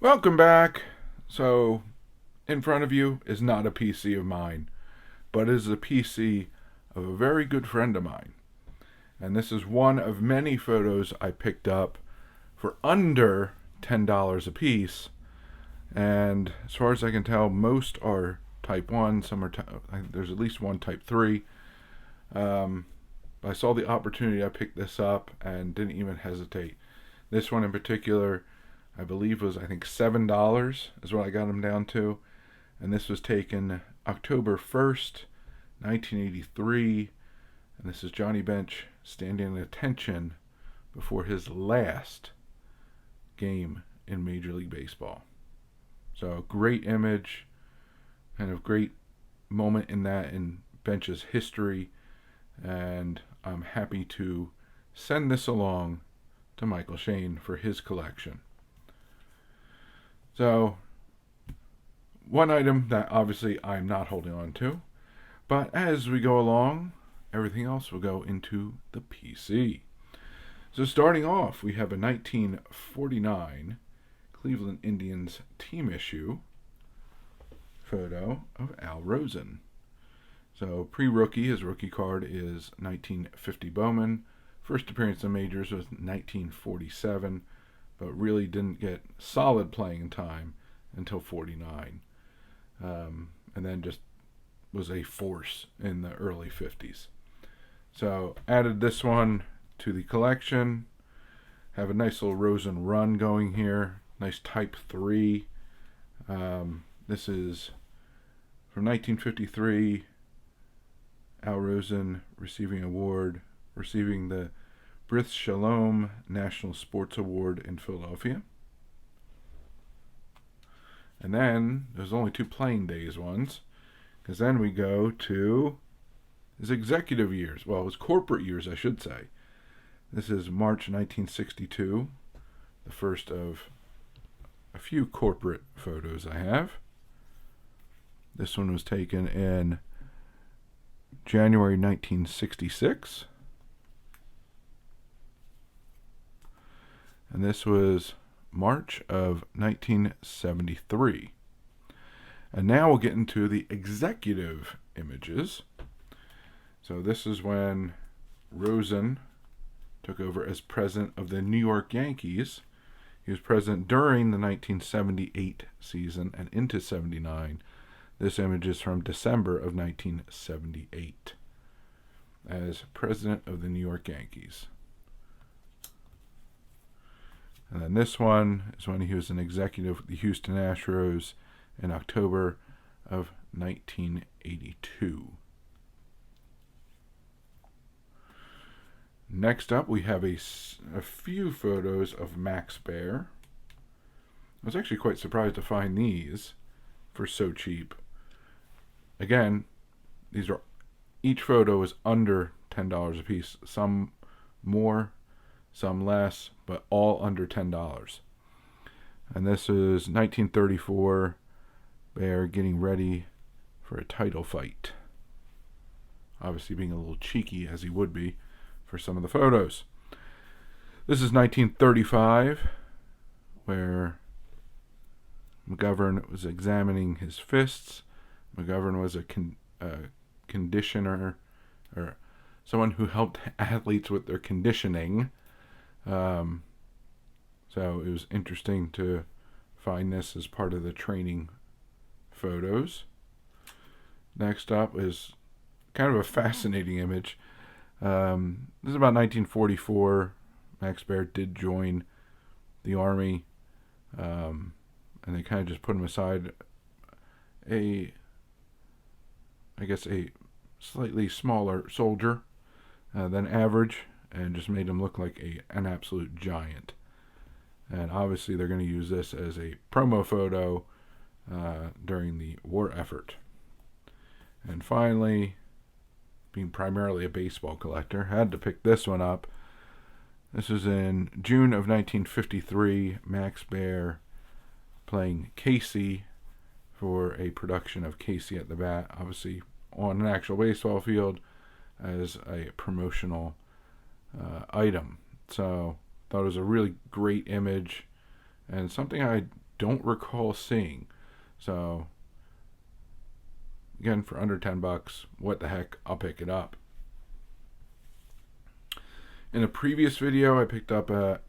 Welcome back. So, in front of you is not a PC of mine, but is a PC of a very good friend of mine. And this is one of many photos I picked up for under $10 a piece. And as far as I can tell, most are Type 1, some are, there's at least one Type 3. Um, I saw the opportunity, I picked this up and didn't even hesitate. This one in particular, I believe was, I think, $7 is what I got them down to. And this was taken October 1st, 1983. And this is Johnny Bench standing at attention before his last game in Major League Baseball. So, great image, kind of great moment in Bench's history. And I'm happy to send this along to Michael Shane for his collection. So, one item that obviously I'm not holding on to, but as we go along, everything else will go into the PC. So, starting off, we have a 1949 Cleveland Indians team issue photo of Al Rosen. So, pre-rookie, his rookie card is 1950 Bowman. First appearance in majors was 1947, but really didn't get solid playing time until 49. And then just was a force in the early 50s. So, added this one to the collection. Have a nice little Rosen run going here. Nice Type 3. This is from 1953. Al Rosen receiving the B'rith Shalom National Sports Award in Philadelphia. And then there's only two playing days ones, because then we go to his executive years. Well, his corporate years, I should say. This is March 1962, the first of a few corporate photos I have. This one was taken in January 1966. And this was March of 1973. And now we'll get into the executive images. So this is when Rosen took over as president of the New York Yankees. He was president during the 1978 season and into 79. This image is from December of 1978 as president of the New York Yankees. And then this one is when he was an executive with the Houston Astros in October of 1982. Next up, we have a few photos of Max Baer. I was actually quite surprised to find these for so cheap. Again, each photo is under $10 a piece. Some more, some less, but all under $10. And this is 1934, Baer getting ready for a title fight. Obviously being a little cheeky, as he would be for some of the photos. This is 1935, where McGovern was examining his fists. McGovern was a conditioner, or someone who helped athletes with their conditioning. So it was interesting to find this as part of the training photos. Next up is kind of a fascinating image. This is about 1944. Max Baer did join the Army, and they kind of just put him aside. I guess a slightly smaller soldier than average, and just made him look like an absolute giant. And obviously they're going to use this as a promo photo during the war effort. And finally, being primarily a baseball collector, had to pick this one up. This is in June of 1953, Max Baer playing Casey for a production of Casey at the Bat, obviously on an actual baseball field as a promotional item. So thought it was a really great image and something I don't recall seeing. So again, for under $10, what the heck, I'll pick it up. In a previous video, I picked up a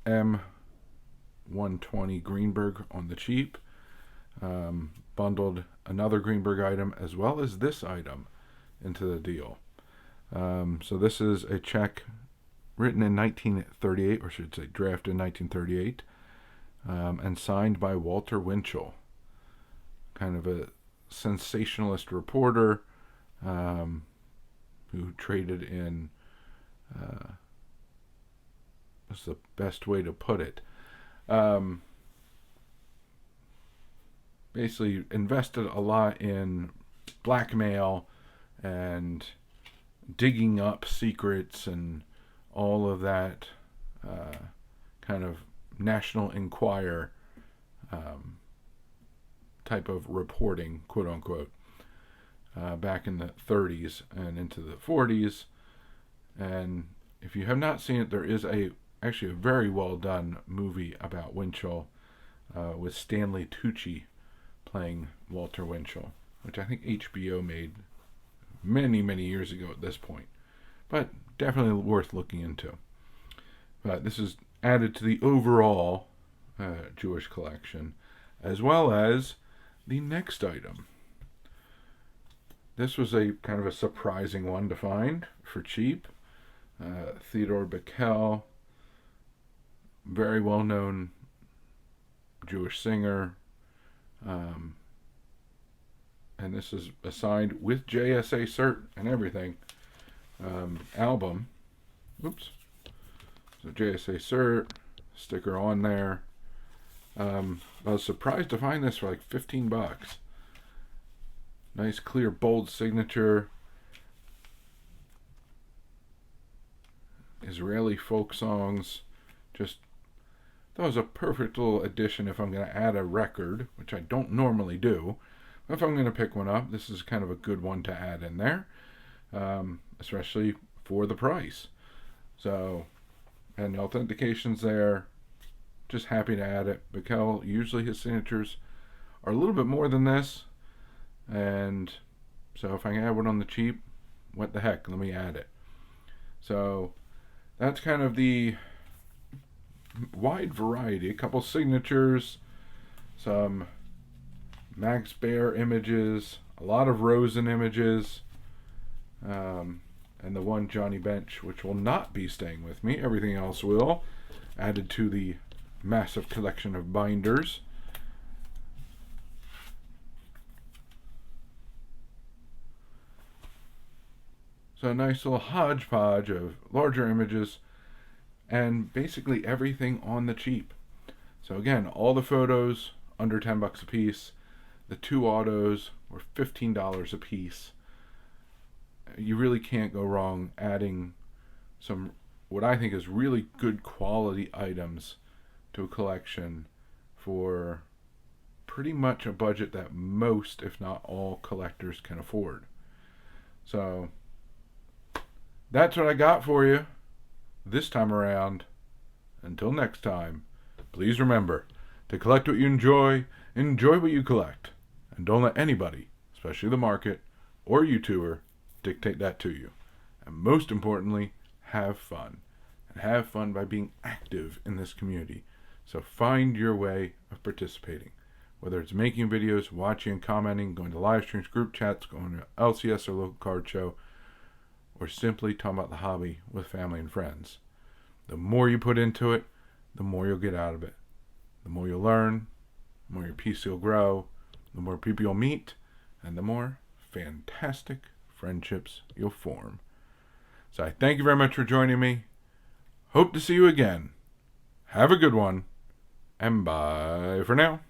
M120 Greenberg on the cheap. Bundled another Greenberg item as well as this item into the deal. So this is a check written in 1938, or should say drafted in 1938, and signed by Walter Winchell, kind of a sensationalist reporter who traded in, what's the best way to put it, basically invested a lot in blackmail and digging up secrets and all of that kind of National Enquirer type of reporting, quote unquote, back in the 30s and into the 40s. And if you have not seen it, there is actually a very well done movie about Winchell with Stanley Tucci playing Walter Winchell, which I think HBO made many, many years ago at this point, but definitely worth looking into. But this is added to the overall Jewish collection, as well as the next item. This was a kind of a surprising one to find for cheap. Theodore Bikel, very well-known Jewish singer, and this is assigned with JSA cert and everything. Album. Oops. So JSA cert, sticker on there. I was surprised to find this for like $15. Nice, clear, bold signature. Israeli folk songs. Just, that was a perfect little addition if I'm going to add a record, which I don't normally do. But if I'm going to pick one up, this is kind of a good one to add in there, especially for the price. So, and the authentication's there. Just happy to add it. Bikel, usually his signatures are a little bit more than this, and so if I can add one on the cheap, what the heck, let me add it. So that's kind of the wide variety. A couple signatures, some Max Baer images, a lot of Rosen images, and the one Johnny Bench, which will not be staying with me. Everything else will. Added to the massive collection of binders. So a nice little hodgepodge of larger images and basically everything on the cheap. So again, all the photos under $10 a piece. The two autos were $15 a piece. You really can't go wrong adding some, what I think is really good quality items to a collection for pretty much a budget that most, if not all, collectors can afford. So that's what I got for you this time around. Until next time, please remember to collect what you enjoy what you collect, and don't let anybody, especially the market or YouTuber, dictate that to you. And most importantly, have fun. And have fun by being active in this community. So find your way of participating. Whether it's making videos, watching and commenting, going to live streams, group chats, going to LCS or local card show, or simply talking about the hobby with family and friends. The more you put into it, the more you'll get out of it. The more you'll learn, the more your PC will grow, the more people you'll meet, and the more fantastic friendships you'll form. So I thank you very much for joining me. Hope to see you again. Have a good one, and bye for now.